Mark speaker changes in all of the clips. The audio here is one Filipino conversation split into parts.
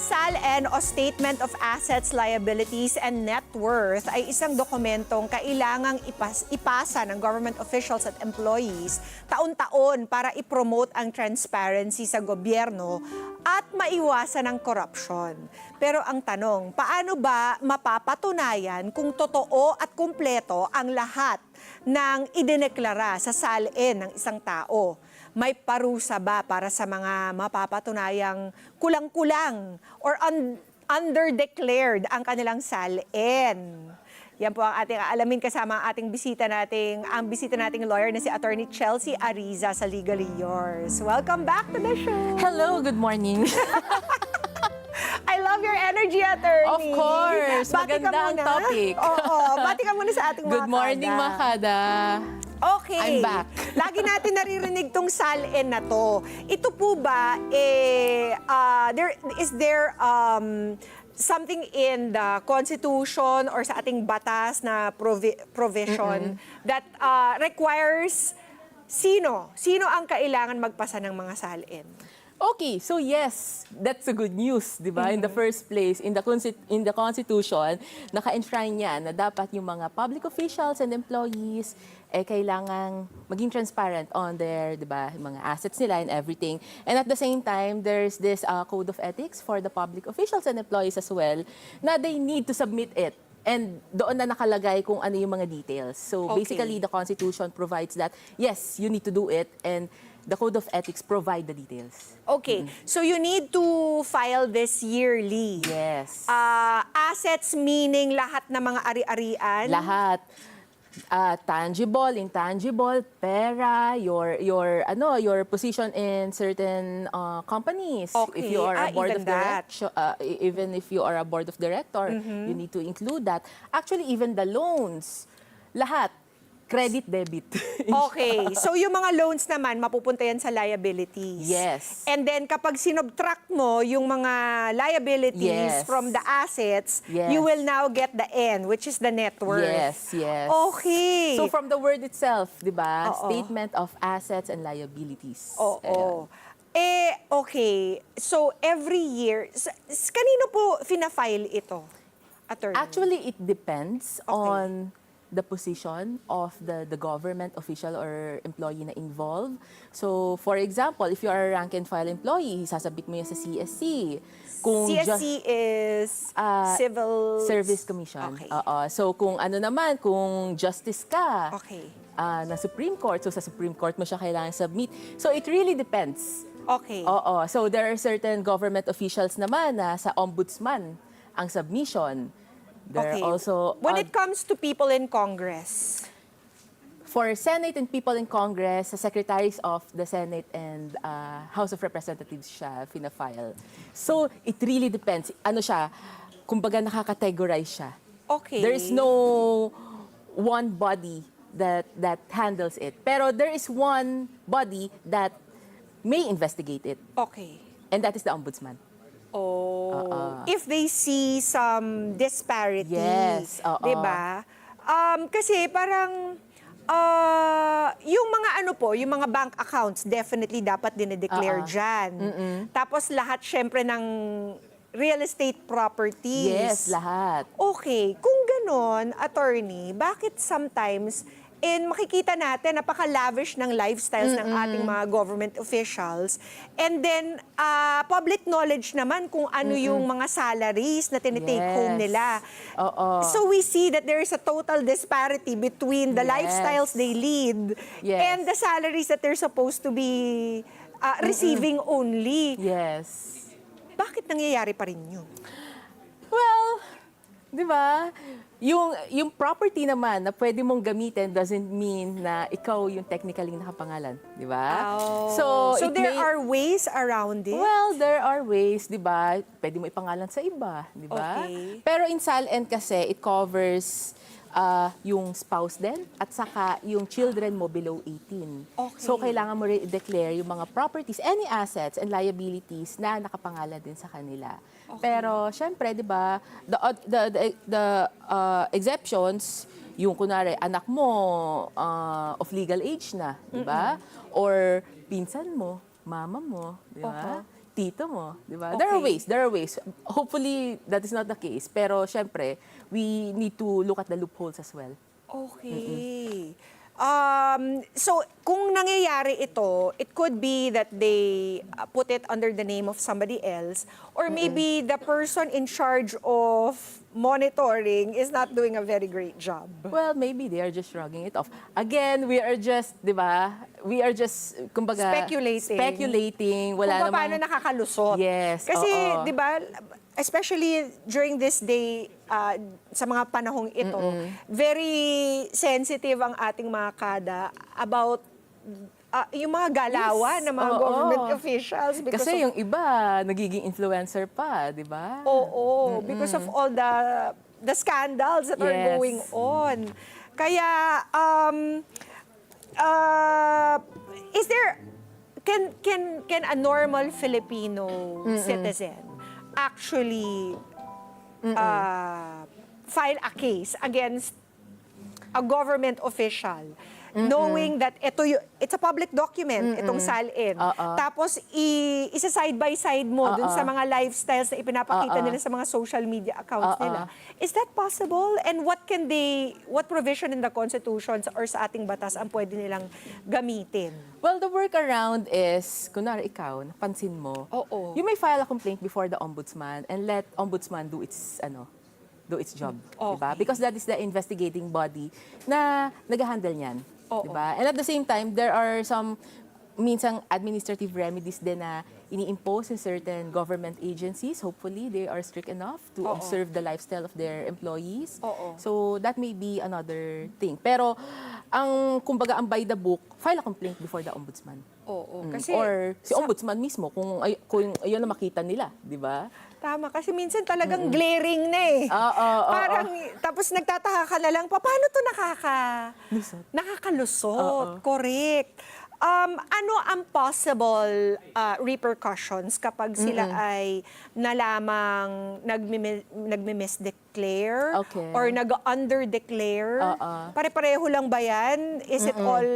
Speaker 1: SALN o Statement of Assets, Liabilities, and Net Worth ay isang dokumentong kailangang ipasa ng government officials at employees taon-taon para ipromote ang transparency sa gobyerno at maiwasan ang korupsyon. Pero ang tanong, paano ba mapapatunayan kung totoo at kumpleto ang lahat ng idineklara sa SALN ng isang tao? May parusa ba para sa mga mapapatunayang kulang-kulang or under-declared ang kanilang SALN? Yan po ang ating aalamin kasama ang ating bisita nating lawyer na si Attorney Chelsea Ariza sa Legally Yours. Welcome back to the show.
Speaker 2: Hello, good morning.
Speaker 1: I love your energy, Attorney.
Speaker 2: Of course, maganda ang topic.
Speaker 1: Oo, bati ka muna sa ating mga
Speaker 2: Good morning, mga Kada.
Speaker 1: Okay.
Speaker 2: I'm back.
Speaker 1: Lagi natin naririnig tong SALN na to. Ito po ba, is there something in the Constitution or sa ating batas na provision that requires sino ang kailangan magpasa ng mga SALN?
Speaker 2: Okay, so yes, that's a good news, di ba? In the first place, in the Constitution, naka-enshrine yan na dapat yung mga public officials and employees kailangang maging transparent on their, di ba, mga assets nila and everything. And at the same time, there's this code of ethics for the public officials and employees as well na they need to submit it. And doon na nakalagay kung ano yung mga details. So basically, the Constitution provides that, yes, you need to do it, and the Code of Ethics provide the details.
Speaker 1: Okay, so you need to file this yearly.
Speaker 2: Yes.
Speaker 1: Assets meaning lahat ng mga ari-arian?
Speaker 2: Lahat. Tangible, intangible, pera, your position in certain companies.
Speaker 1: Okay.
Speaker 2: If you are a board
Speaker 1: even
Speaker 2: of direction, even if you are a board of director, you need to include that. Actually, even the loans, lahat. Credit, debit.
Speaker 1: Okay. So yung mga loans naman, mapupunta yan sa liabilities.
Speaker 2: Yes.
Speaker 1: And then kapag sinubtract mo yung mga liabilities from the assets, you will now get the N, which is the net worth.
Speaker 2: Yes, yes.
Speaker 1: Okay.
Speaker 2: So from the word itself, di ba? Statement of assets and liabilities.
Speaker 1: Oo. Okay. So every year, kanino po fina-file ito, Attorney?
Speaker 2: Actually, it depends on the position of the government official or employee na involved. So, for example, if you are a rank and file employee, sasabit mo yan sa CSC. Kung
Speaker 1: CSC is Civil
Speaker 2: Service Commission.
Speaker 1: Okay.
Speaker 2: So, kung ano naman, kung justice ka na Supreme Court, so sa Supreme Court mo siya kailangan submit. So, it really depends.
Speaker 1: Okay.
Speaker 2: So, there are certain government officials naman na sa ombudsman ang submission. There are also,
Speaker 1: when it comes to people in Congress?
Speaker 2: For Senate and people in Congress, the secretaries of the Senate and House of Representatives siya fina-file. So, it really depends. Ano siya, kumbaga nakakategorize siya.
Speaker 1: Okay.
Speaker 2: There is no one body that handles it. Pero there is one body that may investigate it.
Speaker 1: Okay.
Speaker 2: And that is the ombudsman.
Speaker 1: If they see some disparity, diba? Kasi parang yung mga yung mga bank accounts definitely dapat dinedeclare dyan. Tapos lahat syempre ng real estate properties.
Speaker 2: Yes, lahat.
Speaker 1: Okay, kung ganon, Attorney, bakit sometimes makikita natin napaka-lavish ng lifestyles ng ating mga government officials. And then, public knowledge naman kung ano yung mga salaries na tinitake home nila. So we see that there is a total disparity between the lifestyles they lead and the salaries that they're supposed to be receiving only.
Speaker 2: Yes.
Speaker 1: Bakit nangyayari pa rin yun?
Speaker 2: Well, di ba? Yung property naman na pwede mong gamitin doesn't mean na ikaw yung technically nakapangalan, di ba?
Speaker 1: So there are ways around it?
Speaker 2: Well, there are ways, di ba? Pwede mo ipangalan sa iba, di ba?
Speaker 1: Okay.
Speaker 2: Pero in SALN kasi, it covers yung spouse din at saka yung children mo below 18.
Speaker 1: Okay.
Speaker 2: So, kailangan mo declare yung mga properties, any assets and liabilities na nakapangalan din sa kanila. Okay. Pero, syempre, di ba, the exceptions, yung kunwari, anak mo of legal age na, di ba? Or pinsan mo, mama mo, di ba? tito mo, di ba? There are ways. Hopefully, that is not the case. Pero, syempre, we need to look at the loopholes as well.
Speaker 1: Okay. So, kung nangyayari ito, it could be that they put it under the name of somebody else, or maybe the person in charge of monitoring is not doing a very great job.
Speaker 2: Well, maybe they are just shrugging it off. Again, we are just, di ba? We are just, kumbaga, speculating. Wala
Speaker 1: Kung paano
Speaker 2: namang...
Speaker 1: nakakalusot.
Speaker 2: Yes,
Speaker 1: Kasi,
Speaker 2: oo.
Speaker 1: di ba, especially during this day, sa mga panahong ito, very sensitive ang ating mga kada about yung mga galawan ng mga government officials.
Speaker 2: Kasi yung iba, nagiging influencer pa, di ba?
Speaker 1: Oo, because of all the scandals that are going on. Kaya, is there, can a normal Filipino citizen actually file a case against a government official, knowing that it's a public document, itong SALN. Tapos, isa side by side mo dun sa mga lifestyles na ipinapakita nila sa mga social media accounts nila. Is that possible? And what provision in the Constitution or sa ating batas ang pwede nilang gamitin?
Speaker 2: Well, the workaround is, kunwari ikaw, napansin mo, you may file a complaint before the ombudsman and let ombudsman do its job, diba? Because that is the investigating body na nag-handle niyan, diba? And at the same time, there are some minsang administrative remedies din na ini-impose in certain government agencies. Hopefully, they are strict enough to observe the lifestyle of their employees. So that may be another thing. Pero kumbaga ang by the book, file a complaint before the ombudsman.
Speaker 1: Kasi
Speaker 2: or si ombudsman mismo kung ayun na makita nila, di ba?
Speaker 1: Tama, kasi minsan talagang glaring na eh. Parang, tapos nagtataka ka na lang, paano to nakakalusot? Correct. Ano ang possible repercussions kapag sila ay nalamang nagmi-misdeclare or nag-underdeclare? Pare-pareho lang ba yan? Is it all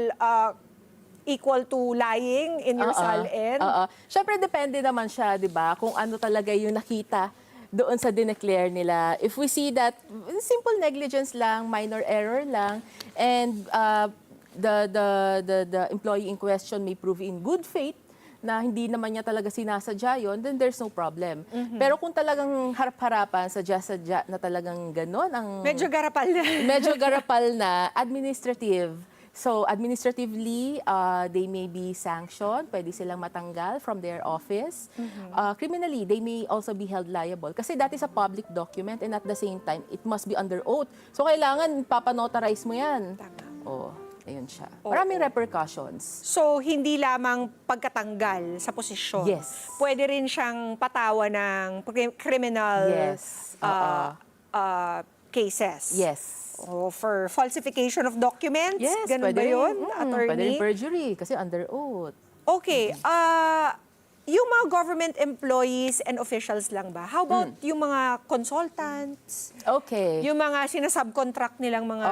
Speaker 1: equal to lying in your SALN?
Speaker 2: Siyempre, depende naman siya, di ba? Kung ano talaga yung nakita doon sa dineclare nila. If we see that simple negligence lang, minor error lang, and the employee in question may prove in good faith na hindi naman niya talaga sinasadya yun, then there's no problem. Pero kung talagang harap-harapan, sadya-sadya na talagang gano'n ang...
Speaker 1: Medyo garapal na.
Speaker 2: Medyo garapal na, administrative. So, administratively, they may be sanctioned, pwede silang matanggal from their office. Criminally, they may also be held liable. Kasi that is a public document and at the same time, it must be under oath. So, kailangan papanotarize mo yan.
Speaker 1: Tama.
Speaker 2: Ayun siya. Maraming repercussions.
Speaker 1: So, hindi lamang pagkatanggal sa posisyon.
Speaker 2: Yes.
Speaker 1: Pwede rin siyang patawa ng criminal cases.
Speaker 2: Yes.
Speaker 1: For falsification of documents?
Speaker 2: Yes,
Speaker 1: Ganun ba yun, attorney?
Speaker 2: Pwede rin perjury kasi under oath.
Speaker 1: Okay. Yung mga government employees and officials lang ba? How about yung mga consultants?
Speaker 2: Okay.
Speaker 1: Yung mga sinasubcontract nilang mga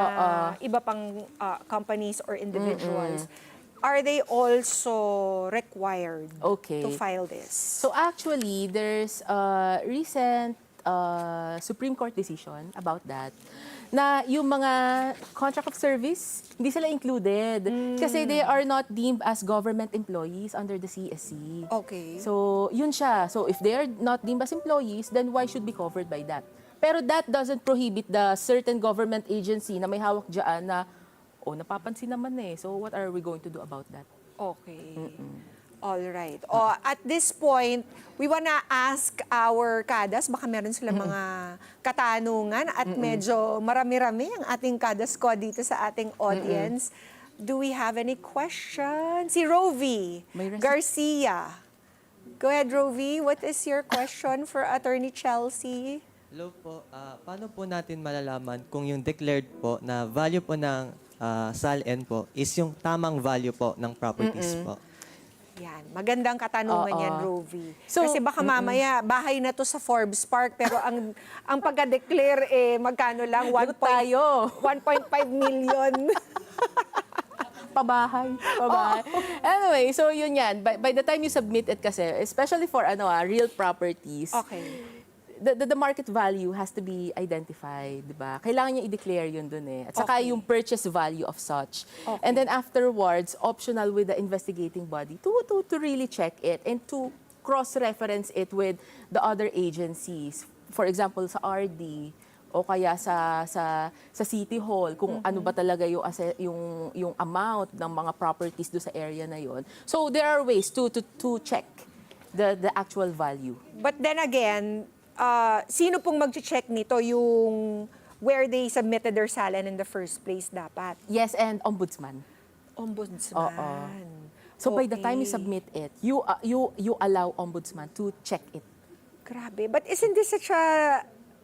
Speaker 1: iba pang companies or individuals? Are they also required to file this?
Speaker 2: So actually, there's a recent Supreme Court decision about that, na yung mga contract of service, hindi sila included. Kasi they are not deemed as government employees under the CSC.
Speaker 1: Okay.
Speaker 2: So, yun siya. So, if they are not deemed as employees, then why should be covered by that? Pero that doesn't prohibit the certain government agency na may hawak dyan na, napapansin naman eh. So, what are we going to do about that?
Speaker 1: Okay. All right. At this point, we wanna ask our kadas, baka meron sila mga katanungan at medyo marami-rami ang ating kadas ko dito sa ating audience. Do we have any questions? Si Rovi Garcia. Go ahead, Rovi. What is your question for Attorney Chelsea?
Speaker 3: Hello po. Paano po natin malalaman kung yung declared po na value po ng SALN po is yung tamang value po ng properties po?
Speaker 1: Yan. Magandang katanungan yan, Rovi.
Speaker 2: So,
Speaker 1: kasi baka mamaya, bahay na to sa Forbes Park, pero ang pagka-declare, magkano lang? 1.5 million.
Speaker 2: pabahay. Anyway, so yun yan. By the time you submit it kasi, especially for real properties,
Speaker 1: Okay.
Speaker 2: the market value has to be identified, di ba? Kailangan niya i-declare yun dun eh. At saka
Speaker 1: Okay.
Speaker 2: yung purchase value of such.
Speaker 1: Okay.
Speaker 2: And then afterwards, optional with the investigating body to really check it and to cross-reference it with the other agencies. For example, sa RD o kaya sa City Hall, kung ano ba talaga yung amount ng mga properties do sa area na yon. So there are ways to check the actual value.
Speaker 1: But then again, sino pong mag-check nito? Yung where they submitted their SALN in the first place dapat?
Speaker 2: Yes, and ombudsman.
Speaker 1: Ombudsman.
Speaker 2: Oo. So by the time you
Speaker 1: Okay.
Speaker 2: submit it, you allow ombudsman to check it.
Speaker 1: Grabe. But isn't this such a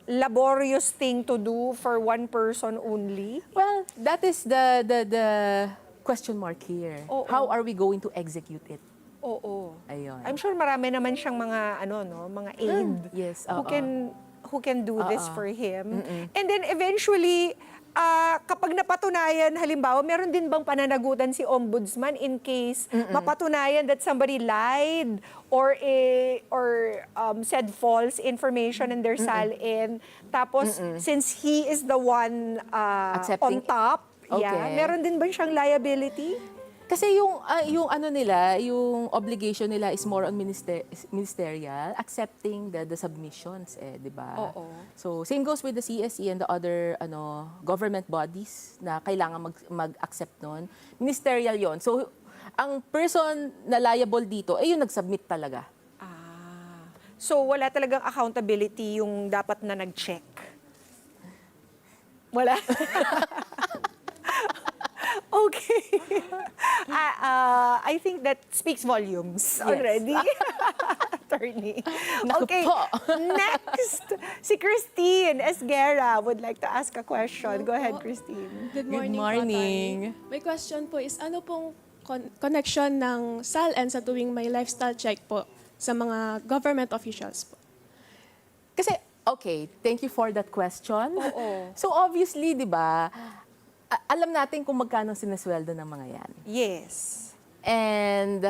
Speaker 1: laborious thing to do for one person only?
Speaker 2: Well, that is the question mark here.
Speaker 1: Oo.
Speaker 2: How are we going to execute it?
Speaker 1: Oo.
Speaker 2: Ayun.
Speaker 1: I'm sure marami naman siyang mga mga aid
Speaker 2: Yes,
Speaker 1: who
Speaker 2: oo.
Speaker 1: can do this for him. And then eventually kapag napatunayan, halimbawa, meron din bang pananagutan si ombudsman in case mapatunayan that somebody lied or said false information in their SALN. Tapos, since he is the one on
Speaker 2: Accepting.
Speaker 1: top,
Speaker 2: Okay.
Speaker 1: meron din ba siyang liability?
Speaker 2: Kasi yung ano nila, yung obligation nila is more on ministerial, accepting the submissions, di ba?
Speaker 1: Oo.
Speaker 2: So same goes with the CSE and the other government bodies na kailangan mag-accept nun. Ministerial yon. So ang person na liable dito ay yung nag-submit talaga.
Speaker 1: So, wala talagang accountability yung dapat na nag-check? Wala? Okay. I think that speaks volumes already. Attorney.
Speaker 2: Naku
Speaker 1: Okay,
Speaker 2: po.
Speaker 1: next. Si Christine Esguerra would like to ask a question. Go ahead, Christine.
Speaker 4: Good morning,
Speaker 2: morning.
Speaker 4: po, Atty. My question po is, ano pong connection ng SALN sa tuwing may lifestyle check po sa mga government officials po?
Speaker 2: Kasi, okay, thank you for that question.
Speaker 1: Oo.
Speaker 2: So obviously, di ba, alam natin kung magkano sinasweldo ng mga yan.
Speaker 1: Yes.
Speaker 2: And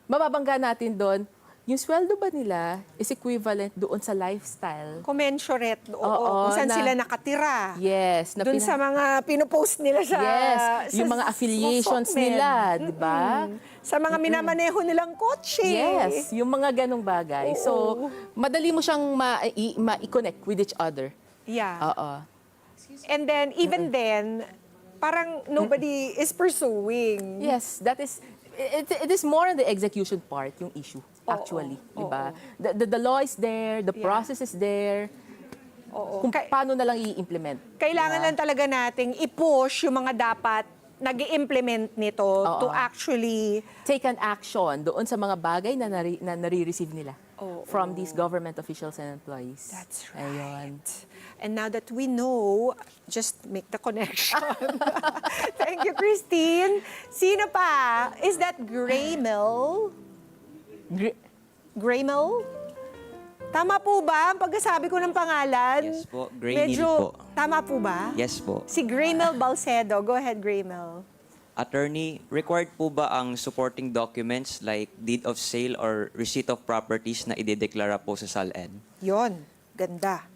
Speaker 2: mababangga natin doon, yung sweldo ba nila is equivalent doon sa lifestyle?
Speaker 1: Commensurate. Oo.
Speaker 2: Oo,
Speaker 1: Kung saan
Speaker 2: na-
Speaker 1: sila nakatira.
Speaker 2: Yes.
Speaker 1: Doon sa mga pinupost nila sa...
Speaker 2: Yes, yung
Speaker 1: sa
Speaker 2: mga affiliations
Speaker 1: Sokmen.
Speaker 2: nila, di ba?
Speaker 1: Sa mga minamaneho nilang kotse.
Speaker 2: Yes, yung mga ganong bagay. So, madali mo siyang ma-connect with each other.
Speaker 1: Yeah.
Speaker 2: Oo.
Speaker 1: And then, even then, parang nobody is pursuing.
Speaker 2: Yes, that is, it is more on the execution part, yung issue, actually. Di ba? The law is there, the process is there,
Speaker 1: Oo.
Speaker 2: kung paano na lang i-implement.
Speaker 1: Kailangan lang talaga nating i-push yung mga dapat nag-implement nito to actually...
Speaker 2: Take an action doon sa mga bagay na nare-receive nila from these government officials and employees.
Speaker 1: That's right.
Speaker 2: Ayun.
Speaker 1: And now that we know, just make the connection. Thank you, Christine. Sino pa? Is that Graymel? Graymel? Tama po ba ang pagkasabi ko ng pangalan?
Speaker 5: Yes po, Graymel po.
Speaker 1: Tama po ba?
Speaker 5: Yes po.
Speaker 1: Si Graymel Balcedo. Go ahead, Graymel.
Speaker 5: Attorney, required po ba ang supporting documents like deed of sale or receipt of properties na idedeklara po sa SALN?
Speaker 1: Yon, ganda.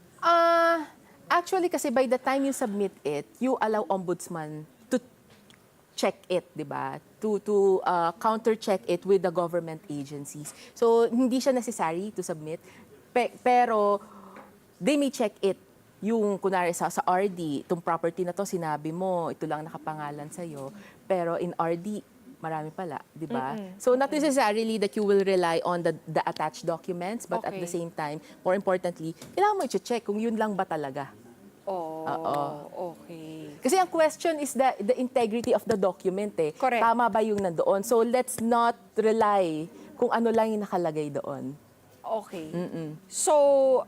Speaker 2: Actually, kasi by the time you submit it, you allow ombudsman to check it, di ba? To counter-check it with the government agencies. So, hindi siya necessary to submit. Pero, they may check it. Yung, kunwari, sa RD, itong property na to, sinabi mo, ito lang nakapangalan sa'yo. Pero in RD, marami pala, di ba? So, not necessarily that you will rely on the attached documents, but at
Speaker 1: Okay.
Speaker 2: the same time, more importantly, kailangan mo i-check kung yun lang ba talaga.
Speaker 1: Okay.
Speaker 2: Kasi ang question is the integrity of the document eh.
Speaker 1: Correct.
Speaker 2: Tama ba yung nandoon? So let's not rely kung ano lang yung nakalagay doon.
Speaker 1: Okay. So,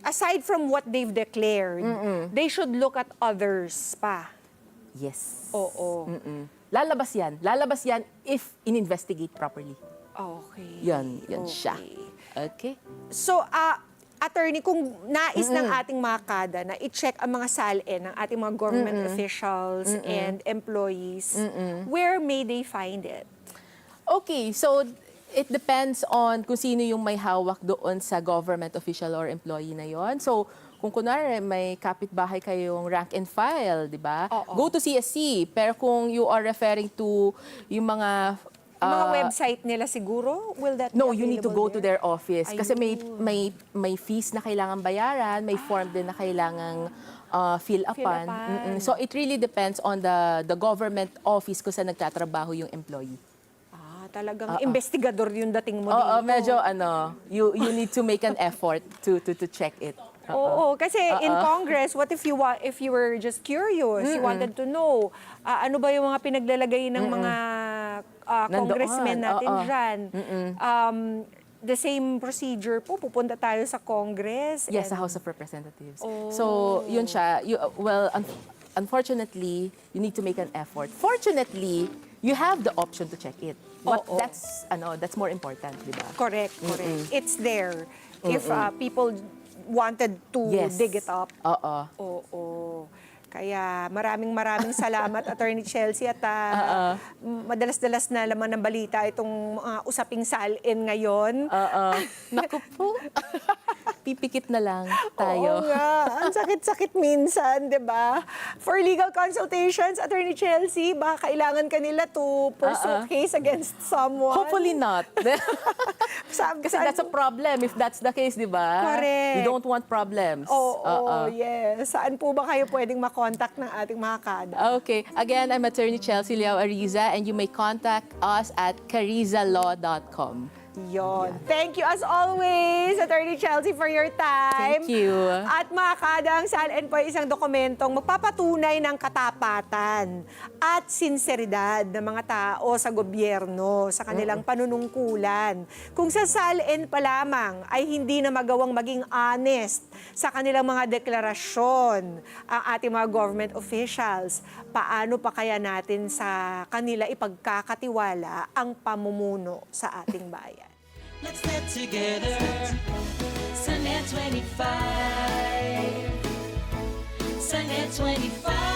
Speaker 1: aside from what they've declared, they should look at others pa.
Speaker 2: Yes.
Speaker 1: Oo.
Speaker 2: Lalabas yan. Lalabas yan if in-investigate properly.
Speaker 1: Okay.
Speaker 2: Yan siya.
Speaker 1: Okay.
Speaker 2: Okay?
Speaker 1: So, Attorney, kung nais ng ating mga kada na i-check ang mga SALN ng ating mga government officials and employees, where may they find it?
Speaker 2: Okay, so it depends on kung sino yung may hawak doon sa government official or employee na yon. So, kung kunwari may kapitbahay kayong rank and file, di ba?
Speaker 1: Oo.
Speaker 2: Go to CSC. Pero kung you are referring to yung mga
Speaker 1: Mga website nila siguro? Will that
Speaker 2: No,
Speaker 1: be
Speaker 2: you need to go
Speaker 1: available
Speaker 2: to
Speaker 1: there?
Speaker 2: their office. Kasi
Speaker 1: Ayun.
Speaker 2: may fees na kailangan bayaran, may form din na kailangan fill upan.
Speaker 1: upan.
Speaker 2: So it really depends on the government office kung saan nagtatrabaho yung employee.
Speaker 1: Talagang investigador yung dating mo
Speaker 2: Oo,
Speaker 1: dito.
Speaker 2: medyo you need to make an effort to check it.
Speaker 1: Oo, kasi in Congress, what if you were just curious, you wanted to know ano ba yung mga pinaglalagay ng mga congressmen natin
Speaker 2: Oo.
Speaker 1: dyan. The same procedure po, pupunta tayo sa Congress.
Speaker 2: Yes, sa
Speaker 1: and-
Speaker 2: House of Representatives. So, yun siya. Unfortunately, you need to make an effort. Fortunately, you have the option to check it.
Speaker 1: Oo.
Speaker 2: That's more important, di ba?
Speaker 1: Correct. It's there. If people wanted to
Speaker 2: Yes.
Speaker 1: dig it up.
Speaker 2: Oo.
Speaker 1: Oo. Kaya maraming salamat, Attorney Chelsea. At madalas-dalas na laman ng balita itong usaping SALN ngayon.
Speaker 2: Naku po. Pipikit na lang tayo.
Speaker 1: Oo nga. Ang sakit-sakit minsan, di ba? For legal consultations, Attorney Chelsea, baka kailangan kanila to pursue case against someone.
Speaker 2: Hopefully not. Kasi
Speaker 1: Saan-
Speaker 2: that's a problem if that's the case, di ba?
Speaker 1: Correct.
Speaker 2: You don't want problems.
Speaker 1: Oo, yes. Saan po ba kayo pwedeng makontak ng ating mga kada?
Speaker 2: Okay. Again, I'm Attorney Chelsea Liao Ariza, and you may contact us at carizalaw.com.
Speaker 1: Yon. Thank you as always, Attorney Chelsea, for your time.
Speaker 2: Thank you.
Speaker 1: At mga kada, ang SALN po ay isang dokumentong magpapatunay ng katapatan at sinseridad ng mga tao sa gobyerno, sa kanilang panunungkulan. Kung sa SALN pa lamang ay hindi na magawang maging honest sa kanilang mga deklarasyon ang ating mga government officials, paano pa kaya natin sa kanila ipagkakatiwala ang pamumuno sa ating bayan?
Speaker 6: Let's get together. Sunday 25. Sunday 25.